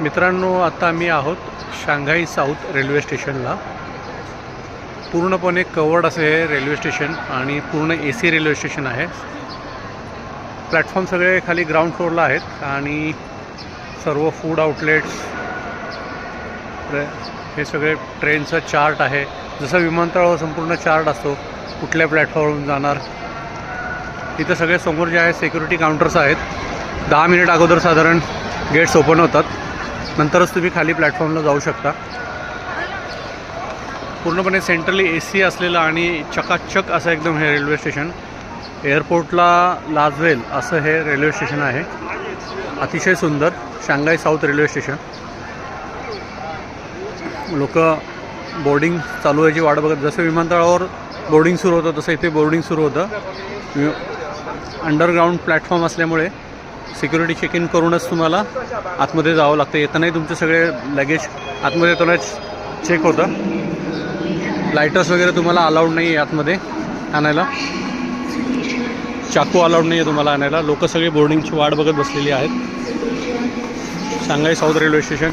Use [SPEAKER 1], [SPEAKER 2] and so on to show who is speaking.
[SPEAKER 1] मित्रांनो, आता आम्ही आहोत शांघाई साऊथ रेल्वे स्टेशनला. पूर्णपणे कवर्ड असे हे रेल्वे स्टेशन आणि पूर्ण AC रेल्वे स्टेशन आहे. प्लॅटफॉर्म सगळे खाली ग्राउंड फ्लोअरला आहेत आणि सर्व फूड आउटलेट्स, हे सगळे ट्रेनचं चार्ट आहे. जसं विमानतळावर संपूर्ण चार्ट असतो कुठल्या प्लॅटफॉर्मवरून जाणार. इथं सगळे समोर जे आहे सिक्युरिटी काउंटर्स आहेत. 10 मिनिट अगोदर साधारण गेट्स ओपन होतात, नंतरच तुम्ही खाली प्लॅटफॉर्मला जाऊ शकता. पूर्णपणे सेंट्रली AC असलेलं आणि चकाचक असं एकदम हे रेल्वे स्टेशन. एअरपोर्टला लाजवेल असं हे रेल्वे स्टेशन आहे. अतिशय सुंदर शांघाई साऊथ रेल्वे स्टेशन. लोक बोर्डिंग चालू व्हायची वाट बघत, जसं विमानतळावर बोर्डिंग सुरू होतं तसं इथे बोर्डिंग सुरू होतं. अंडरग्राऊंड प्लॅटफॉर्म असल्यामुळे सिक्युरिटी चेक इन करूनच तुम्हाला आतमध्ये जावं लागतं. येतानाही तुमचे सगळे लगेज आतमध्ये येतानाच चेक होतं. लायटर्स वगैरे तुम्हाला अलाउड नाही आहे आतमध्ये आणायला. चाकू अलाउड नाही आहे तुम्हाला आणायला. लोक सगळे बोर्डिंगची वाट बघत बसलेली आहेत. Shanghai south railway station.